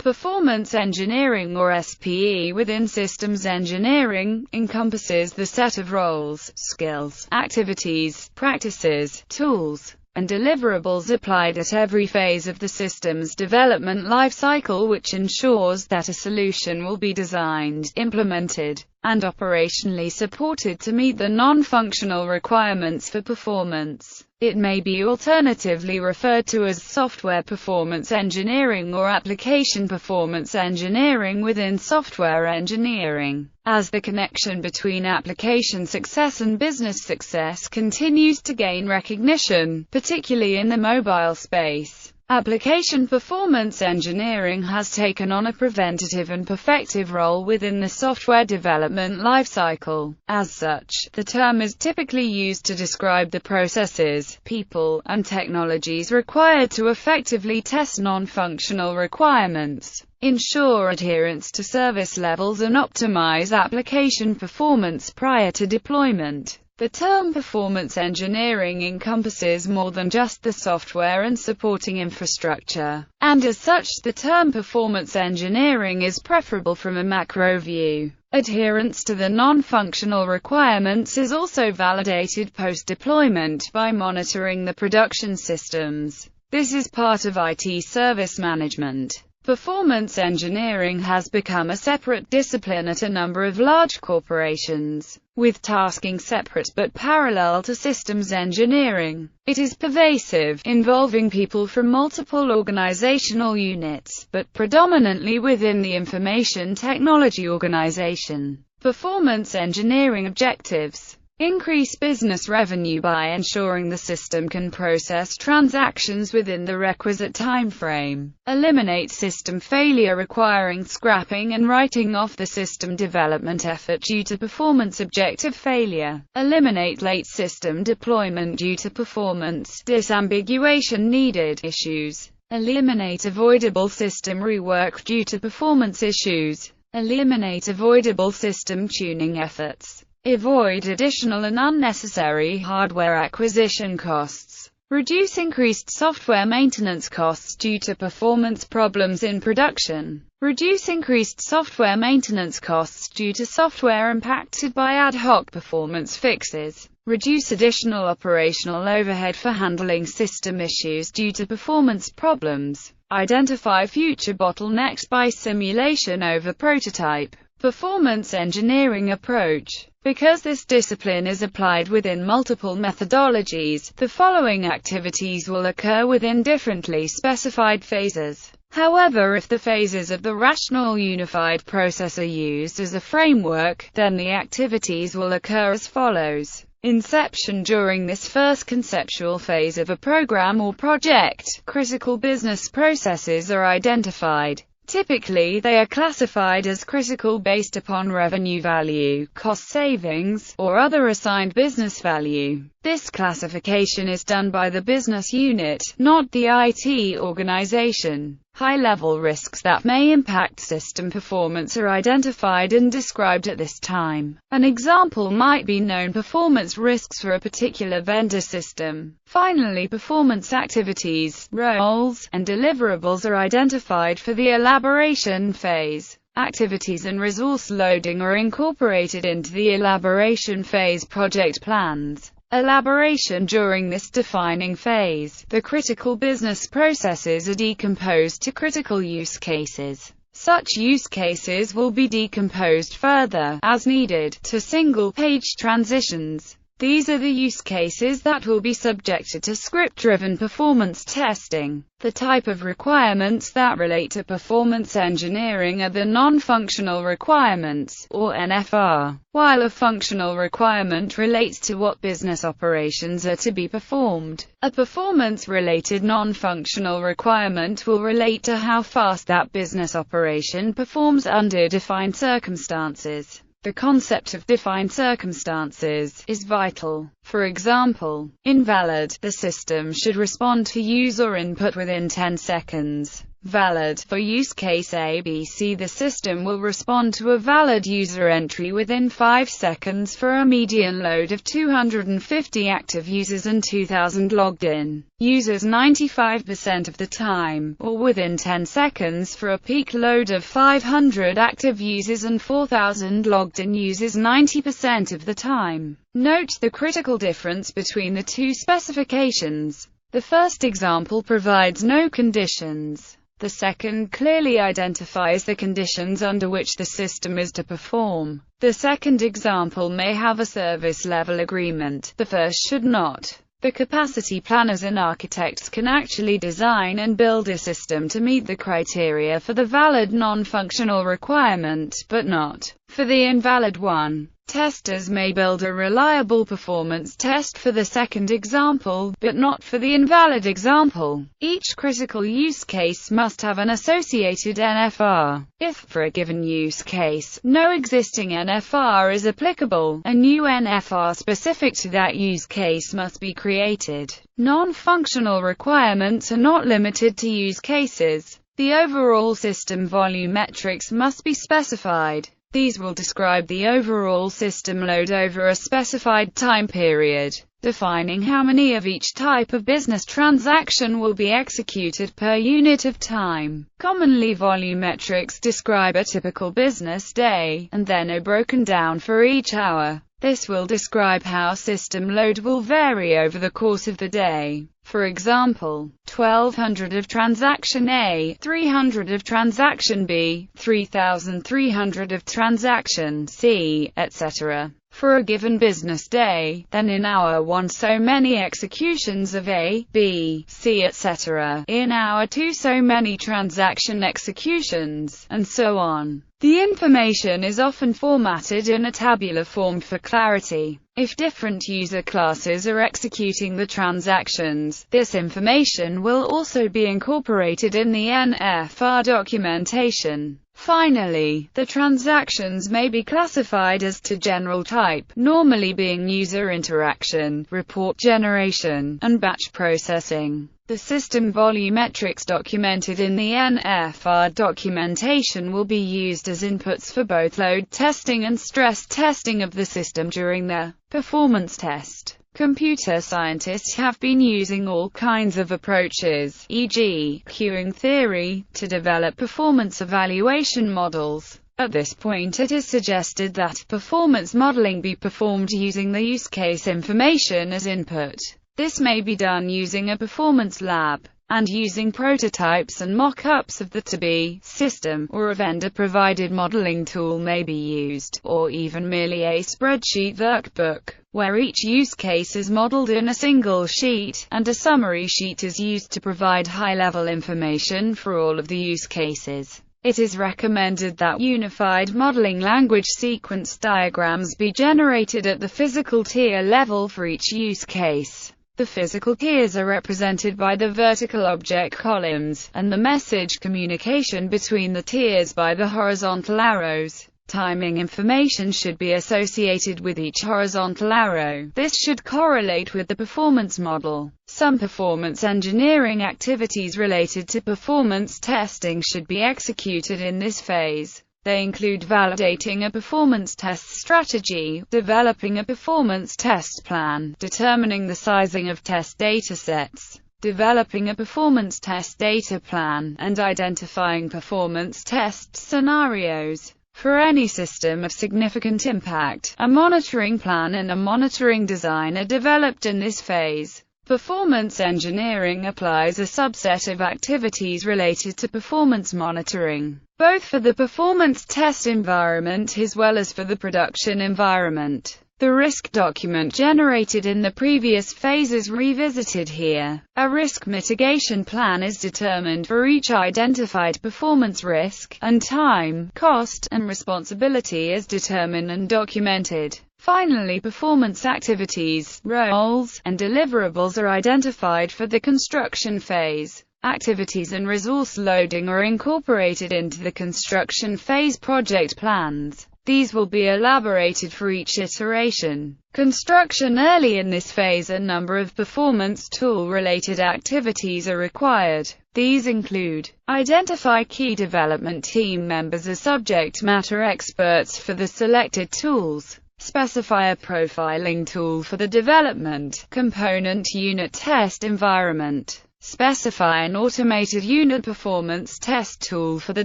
Performance engineering, or SPE, within systems engineering, encompasses the set of roles, skills, activities, practices, tools, and deliverables applied at every phase of the system's development lifecycle, which ensures that a solution will be designed, implemented, and operationally supported to meet the non-functional requirements for performance. It may be alternatively referred to as software performance engineering or application performance engineering within software engineering. As the connection between application success and business success continues to gain recognition, particularly in the mobile space, application performance engineering has taken on a preventative and perfective role within the software development lifecycle. As such, the term is typically used to describe the processes, people, and technologies required to effectively test non-functional requirements, ensure adherence to service levels, and optimize application performance prior to deployment. The term performance engineering encompasses more than just the software and supporting infrastructure, and as such, the term performance engineering is preferable from a macro view. Adherence to the non-functional requirements is also validated post-deployment by monitoring the production systems. This is part of IT service management. Performance engineering has become a separate discipline at a number of large corporations, with tasking separate but parallel to systems engineering. It is pervasive, involving people from multiple organizational units, but predominantly within the information technology organization. Performance engineering objectives: increase business revenue by ensuring the system can process transactions within the requisite time frame. Eliminate system failure requiring scrapping and writing off the system development effort due to performance objective failure. Eliminate late system deployment due to performance disambiguation needed issues. Eliminate avoidable system rework due to performance issues. Eliminate avoidable system tuning efforts. Avoid additional and unnecessary hardware acquisition costs. Reduce increased software maintenance costs due to performance problems in production. Reduce increased software maintenance costs due to software impacted by ad hoc performance fixes. Reduce additional operational overhead for handling system issues due to performance problems. Identify future bottlenecks by simulation over prototype. Performance engineering approach. Because this discipline is applied within multiple methodologies, the following activities will occur within differently specified phases. However, if the phases of the rational unified process are used as a framework, then the activities will occur as follows. Inception. During this first conceptual phase of a program or project, critical business processes are identified. Typically, they are classified as critical based upon revenue value, cost savings, or other assigned business value. This classification is done by the business unit, not the IT organization. High-level risks that may impact system performance are identified and described at this time. An example might be known performance risks for a particular vendor system. Finally, performance activities, roles, and deliverables are identified for the elaboration phase. Activities and resource loading are incorporated into the elaboration phase project plans. Elaboration. During this defining phase, the critical business processes are decomposed to critical use cases. Such use cases will be decomposed further, as needed, to single-page transitions. These are the use cases that will be subjected to script-driven performance testing. The type of requirements that relate to performance engineering are the non-functional requirements, or NFR, while a functional requirement relates to what business operations are to be performed. A performance-related non-functional requirement will relate to how fast that business operation performs under defined circumstances. The concept of defined circumstances is vital. For example, invalid, the system should respond to user input within 10 seconds. Valid. For use case ABC, the system will respond to a valid user entry within 5 seconds for a median load of 250 active users and 2,000 logged in users 95% of the time, or within 10 seconds for a peak load of 500 active users and 4,000 logged in users 90% of the time. Note the critical difference between the two specifications. The first example provides no conditions. The second clearly identifies the conditions under which the system is to perform. The second example may have a service level agreement. The first should not. The capacity planners and architects can actually design and build a system to meet the criteria for the valid non-functional requirement, but not for the invalid one. Testers may build a reliable performance test for the second example, but not for the invalid example. Each critical use case must have an associated NFR. If, for a given use case, no existing NFR is applicable, a new NFR specific to that use case must be created. Non-functional requirements are not limited to use cases. The overall system volume metrics must be specified. These will describe the overall system load over a specified time period, defining how many of each type of business transaction will be executed per unit of time. Commonly, volume metrics describe a typical business day, and then are broken down for each hour. This will describe how system load will vary over the course of the day. For example, 1200 of transaction A, 300 of transaction B, 3300 of transaction C, etc. For a given business day, then in hour 1 so many executions of A, B, C, etc. In hour 2 so many transaction executions, and so on. The information is often formatted in a tabular form for clarity. If different user classes are executing the transactions, this information will also be incorporated in the NFR documentation. Finally, the transactions may be classified as to general type, normally being user interaction, report generation, and batch processing. The system volumetrics documented in the NFR documentation will be used as inputs for both load testing and stress testing of the system during the performance test. Computer scientists have been using all kinds of approaches, e.g., queuing theory, to develop performance evaluation models. At this point, it is suggested that performance modeling be performed using the use case information as input. This may be done using a performance lab, and using prototypes and mock-ups of the to-be system, or a vendor-provided modeling tool may be used, or even merely a spreadsheet workbook, where each use case is modeled in a single sheet, and a summary sheet is used to provide high-level information for all of the use cases. It is recommended that unified modeling language sequence diagrams be generated at the physical tier level for each use case. The physical tiers are represented by the vertical object columns, and the message communication between the tiers by the horizontal arrows. Timing information should be associated with each horizontal arrow. This should correlate with the performance model. Some performance engineering activities related to performance testing should be executed in this phase. They include validating a performance test strategy, developing a performance test plan, determining the sizing of test datasets, developing a performance test data plan, and identifying performance test scenarios. For any system of significant impact, a monitoring plan and a monitoring design are developed in this phase. Performance engineering applies a subset of activities related to performance monitoring, both for the performance test environment as well as for the production environment. The risk document generated in the previous phase is revisited here. A risk mitigation plan is determined for each identified performance risk, and time, cost, and responsibility is determined and documented. Finally, performance activities, roles, and deliverables are identified for the construction phase. Activities and resource loading are incorporated into the construction phase project plans. These will be elaborated for each iteration. Construction early in this phase, a number of performance tool-related activities are required. These include: identify key development team members as subject matter experts for the selected tools, specify a profiling tool for the development component unit test environment, specify an automated unit performance test tool for the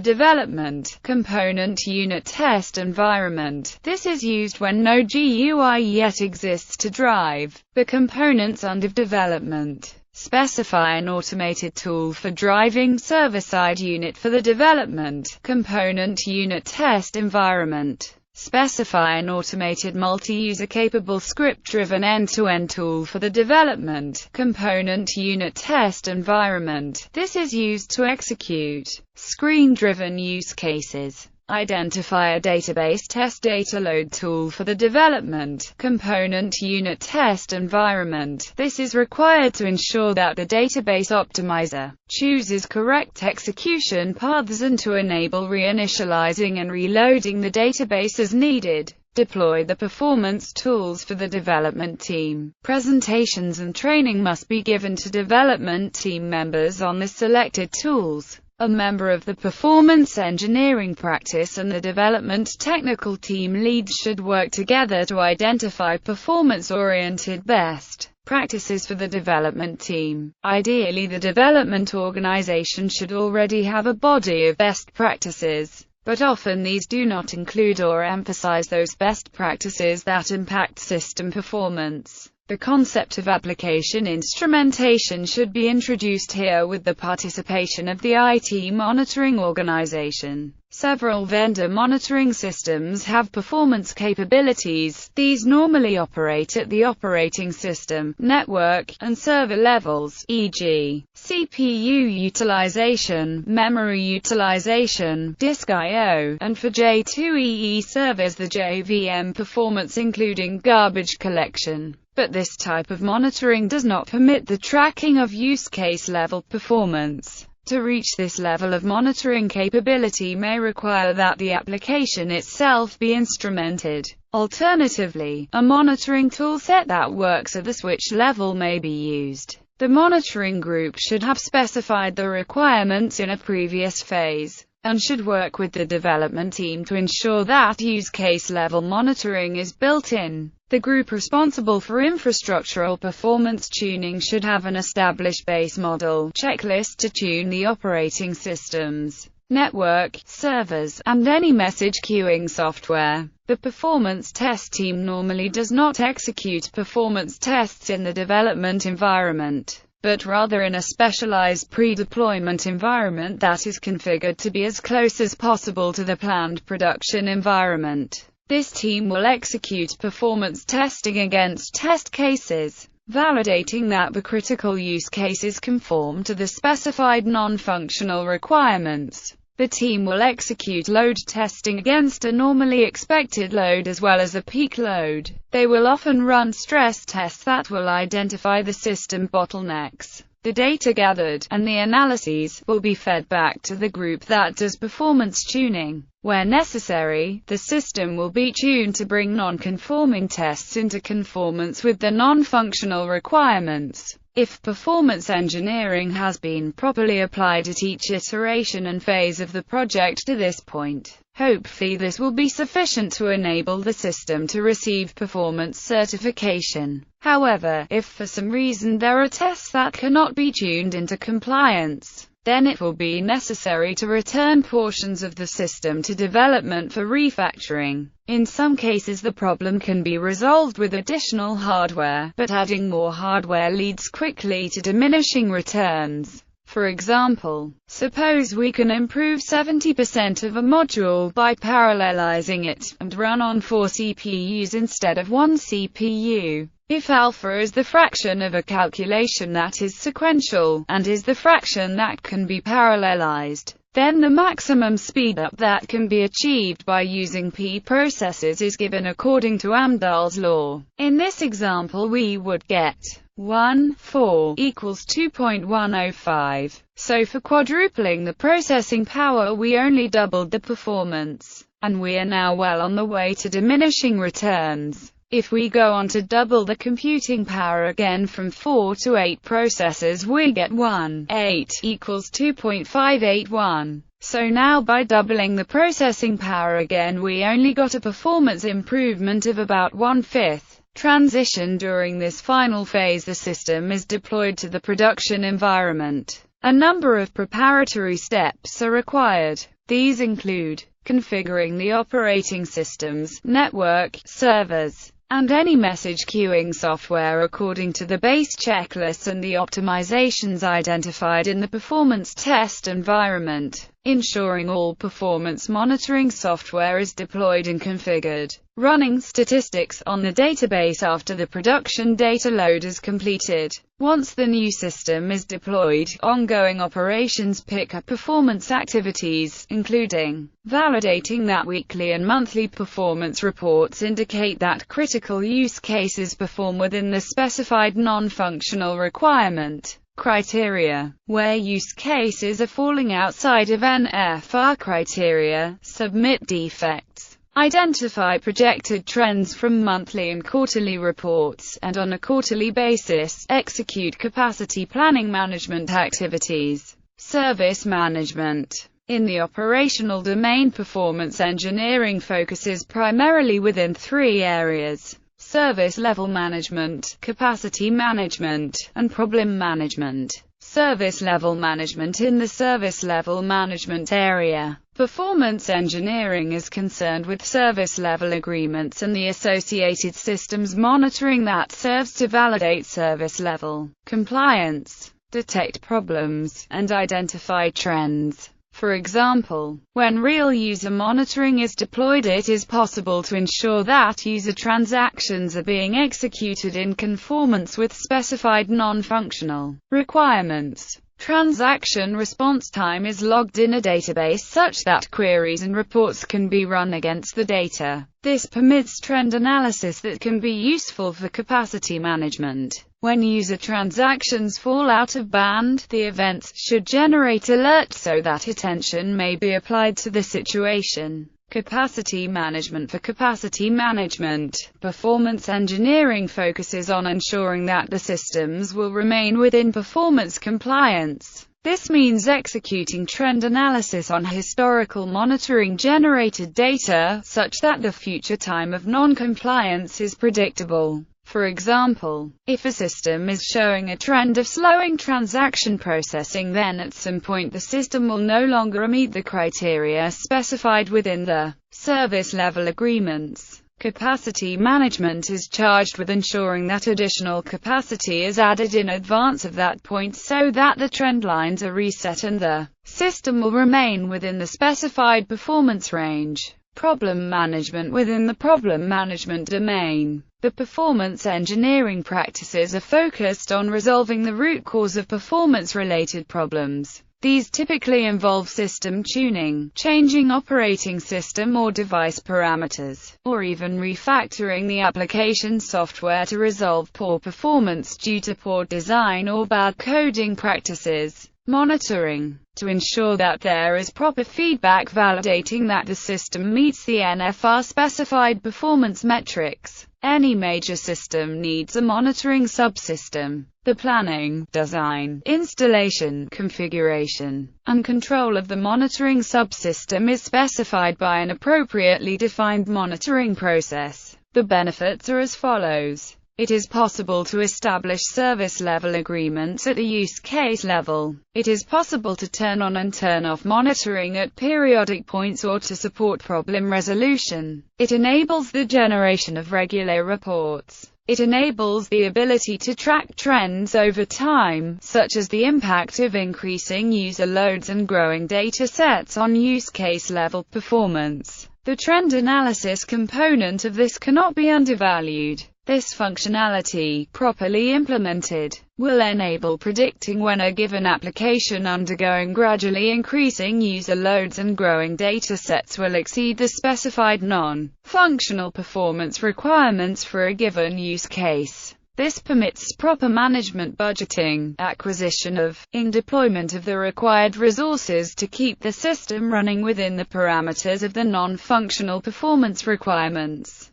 development component unit test environment. This is used when no GUI yet exists to drive the components under development. Specify an automated tool for driving server-side unit for the development component unit test environment. Specify an automated multi-user capable script-driven end-to-end tool for the development component unit test environment. This is used to execute screen-driven use cases. Identify a database test data load tool for the development component unit test environment. This is required to ensure that the database optimizer chooses correct execution paths and to enable reinitializing and reloading the database as needed. Deploy the performance tools for the development team. Presentations and training must be given to development team members on the selected tools. A member of the performance engineering practice and the development technical team leads should work together to identify performance-oriented best practices for the development team. Ideally, the development organization should already have a body of best practices, but often these do not include or emphasize those best practices that impact system performance. The concept of application instrumentation should be introduced here with the participation of the IT monitoring organization. Several vendor monitoring systems have performance capabilities. These normally operate at the operating system, network, and server levels, e.g., CPU utilization, memory utilization, disk I/O, and for J2EE servers the JVM performance including garbage collection. But this type of monitoring does not permit the tracking of use case level performance. To reach this level of monitoring capability may require that the application itself be instrumented. Alternatively, a monitoring toolset that works at the switch level may be used. The monitoring group should have specified the requirements in a previous phase, and should work with the development team to ensure that use case level monitoring is built in. The group responsible for infrastructural performance tuning should have an established base model checklist to tune the operating systems, network, servers, and any message queuing software. The performance test team normally does not execute performance tests in the development environment, but rather in a specialized pre-deployment environment that is configured to be as close as possible to the planned production environment. This team will execute performance testing against test cases, validating that the critical use cases conform to the specified non-functional requirements. The team will execute load testing against a normally expected load as well as a peak load. They will often run stress tests that will identify the system bottlenecks. The data gathered, and the analyses, will be fed back to the group that does performance tuning. Where necessary, the system will be tuned to bring non-conforming tests into conformance with the non-functional requirements. If performance engineering has been properly applied at each iteration and phase of the project to this point, hopefully this will be sufficient to enable the system to receive performance certification. However, if for some reason there are tests that cannot be tuned into compliance, then it will be necessary to return portions of the system to development for refactoring. In some cases the problem can be resolved with additional hardware, but adding more hardware leads quickly to diminishing returns. For example, suppose we can improve 70% of a module by parallelizing it, and run on 4 CPUs instead of 1 CPU. If alpha is the fraction of a calculation that is sequential, and is the fraction that can be parallelized, then the maximum speedup that can be achieved by using P processes is given according to Amdahl's law. In this example we would get 1,4 equals 2.105. So for quadrupling the processing power we only doubled the performance, and we are now well on the way to diminishing returns. If we go on to double the computing power again from 4 to 8 processors, we get 1/8 equals 2.581. So now by doubling the processing power again, we only got a performance improvement of about 1/5. Transition. During this final phase, the system is deployed to the production environment. A number of preparatory steps are required. These include configuring the operating systems, network, servers, and any message queuing software according to the base checklists and the optimizations identified in the performance test environment, ensuring all performance monitoring software is deployed and configured, running statistics on the database after the production data load is completed. Once the new system is deployed, ongoing operations pick up performance activities, including validating that weekly and monthly performance reports indicate that critical use cases perform within the specified non-functional requirement criteria. Where use cases are falling outside of NFR criteria, submit defects. Identify projected trends from monthly and quarterly reports, and on a quarterly basis, execute capacity planning management activities. Service management. In the operational domain, performance engineering focuses primarily within 3 areas: service level management, capacity management, and problem management. Service level management. In the service level management area, performance engineering is concerned with service level agreements and the associated systems monitoring that serves to validate service level compliance, detect problems, and identify trends. For example, when real user monitoring is deployed, it is possible to ensure that user transactions are being executed in conformance with specified non-functional requirements. Transaction response time is logged in a database such that queries and reports can be run against the data. This permits trend analysis that can be useful for capacity management. When user transactions fall out of band, the events should generate alerts so that attention may be applied to the situation. Capacity management. For capacity management, performance engineering focuses on ensuring that the systems will remain within performance compliance. This means executing trend analysis on historical monitoring generated data, such that the future time of non-compliance is predictable. For example, if a system is showing a trend of slowing transaction processing, then at some point the system will no longer meet the criteria specified within the service level agreements. Capacity management is charged with ensuring that additional capacity is added in advance of that point so that the trend lines are reset and the system will remain within the specified performance range. Problem management. Within the problem management domain, the performance engineering practices are focused on resolving the root cause of performance-related problems. These typically involve system tuning, changing operating system or device parameters, or even refactoring the application software to resolve poor performance due to poor design or bad coding practices. Monitoring. To ensure that there is proper feedback validating that the system meets the NFR specified performance metrics. Any major system needs a monitoring subsystem. The planning, design, installation, configuration, and control of the monitoring subsystem is specified by an appropriately defined monitoring process. The benefits are as follows. It is possible to establish service-level agreements at the use case level. It is possible to turn on and turn off monitoring at periodic points or to support problem resolution. It enables the generation of regular reports. It enables the ability to track trends over time, such as the impact of increasing user loads and growing data sets on use case level performance. The trend analysis component of this cannot be undervalued. This functionality, properly implemented, will enable predicting when a given application undergoing gradually increasing user loads and growing data sets will exceed the specified non-functional performance requirements for a given use case. This permits proper management, budgeting, acquisition of, and deployment of the required resources to keep the system running within the parameters of the non-functional performance requirements.